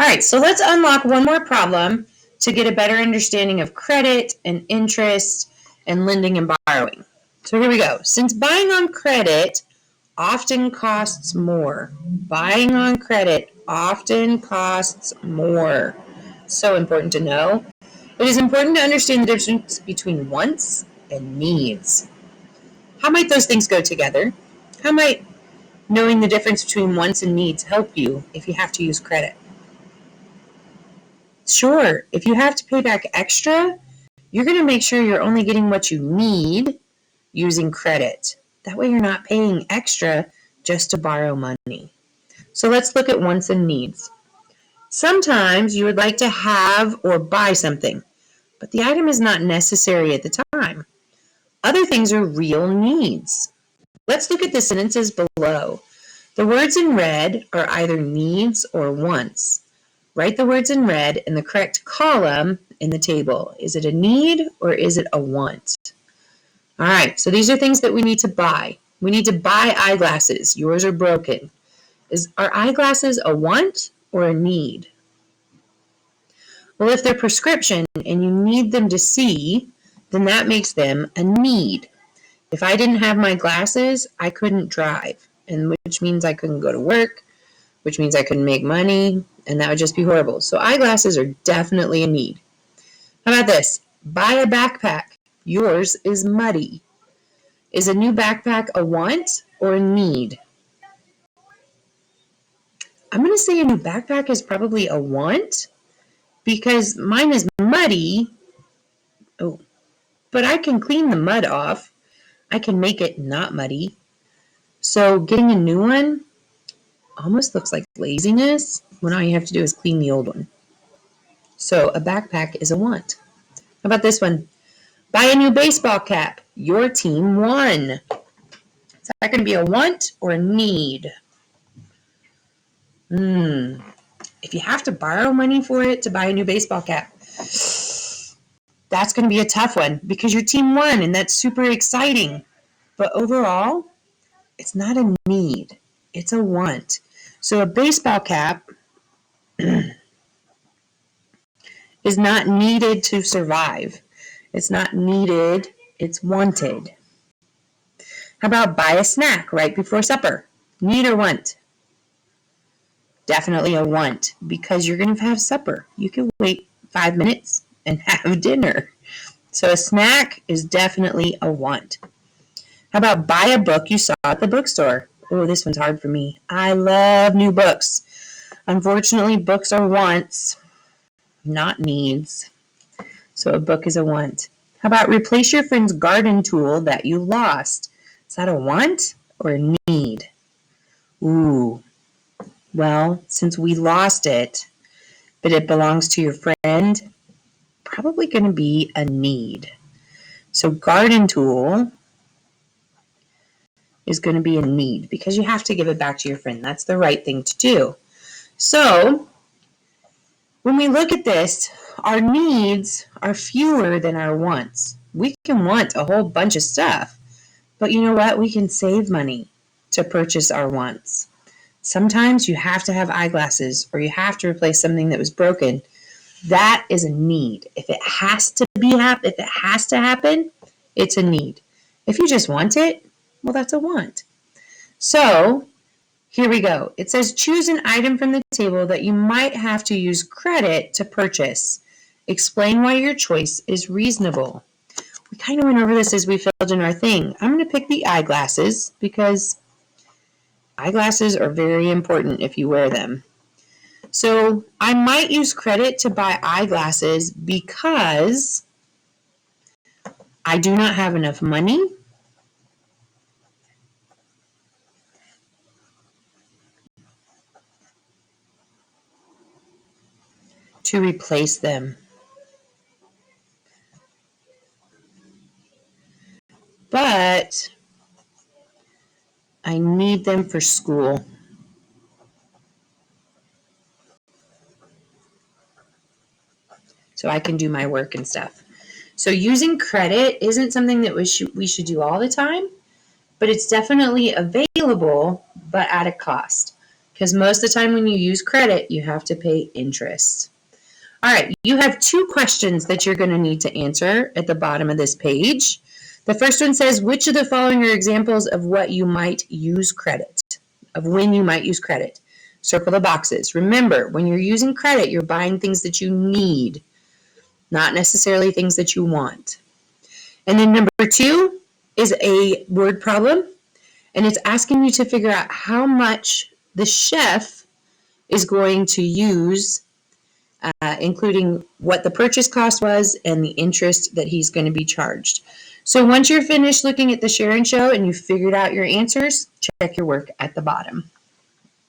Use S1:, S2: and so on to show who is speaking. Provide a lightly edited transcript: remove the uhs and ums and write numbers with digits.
S1: All right, so let's unlock one more problem to get a better understanding of credit and interest and lending and borrowing. So here we go. Since buying on credit often costs more, buying on credit often costs more. So important to know. It is important to understand the difference between wants and needs. How might those things go together? How might knowing the difference between wants and needs help you if you have to use credit? Sure, if you have to pay back extra, you're going to make sure you're only getting what you need using credit. That way you're not paying extra just to borrow money. So let's look at wants and needs. Sometimes you would like to have or buy something, but the item is not necessary at the time. Other things are real needs. Let's look at the sentences below. The words in red are either needs or wants. Write the words in red in the correct column in the table. Is it a need or is it a want? All right, so these are things that we need to buy. We need to buy eyeglasses. Yours are broken. Are eyeglasses a want or a need? Well, if they're prescription and you need them to see, then that makes them a need. If I didn't have my glasses, I couldn't drive, and which means I couldn't go to work, which means I couldn't make money, and that would just be horrible. So eyeglasses are definitely a need. How about this? Buy a backpack. Yours is muddy. Is a new backpack a want or a need? I'm going to say a new backpack is probably a want because mine is muddy. Oh, but I can clean the mud off. I can make it not muddy. So getting a new one almost looks like laziness when all you have to do is clean the old one. So a backpack is a want. How about this one? Buy a new baseball cap. Your team won. Is that going to be a want or a need? If you have to borrow money for it to buy a new baseball cap, that's going to be a tough one because your team won and that's super exciting. But overall, it's not a need. It's a want. So a baseball cap is not needed to survive. It's not needed, it's wanted. How about buy a snack right before supper? Need or want? Definitely a want because you're going to have supper. You can wait 5 minutes and have dinner. So a snack is definitely a want. How about buy a book you saw at the bookstore? Oh, this one's hard for me. I love new books. Unfortunately, books are wants, not needs. So a book is a want. How about replace your friend's garden tool that you lost? Is that a want or a need? Ooh, well, since we lost it, but it belongs to your friend, probably going to be a need. So garden tool is going to be a need because you have to give it back to your friend. That's the right thing to do. So when we look at this, our needs are fewer than our wants. We can want a whole bunch of stuff, but you know what? We can save money to purchase our wants. Sometimes you have to have eyeglasses or you have to replace something that was broken. That is a need. If it has to happen, it's a need. If you just want it, well, that's a want. So here we go. It says choose an item from the table that you might have to use credit to purchase. Explain why your choice is reasonable. We kind of went over this as we filled in our thing. I'm going to pick the eyeglasses because eyeglasses are very important if you wear them. So I might use credit to buy eyeglasses because I do not have enough money to replace them. But I need them for school. So I can do my work and stuff. So using credit isn't something that we should do all the time, but it's definitely available, but at a cost. because most of the time when you use credit, you have to pay interest. All right, you have 2 questions that you're going to need to answer at the bottom of this page. The first one says, which of the following are examples of what you might use credit, of when you might use credit? Circle the boxes. Remember, when you're using credit, you're buying things that you need, not necessarily things that you want. And then number 2 is a word problem, and it's asking you to figure out how much the chef is going to use, including what the purchase cost was and the interest that he's going to be charged. So once you're finished looking at the Share and Show and you've figured out your answers, check your work at the bottom.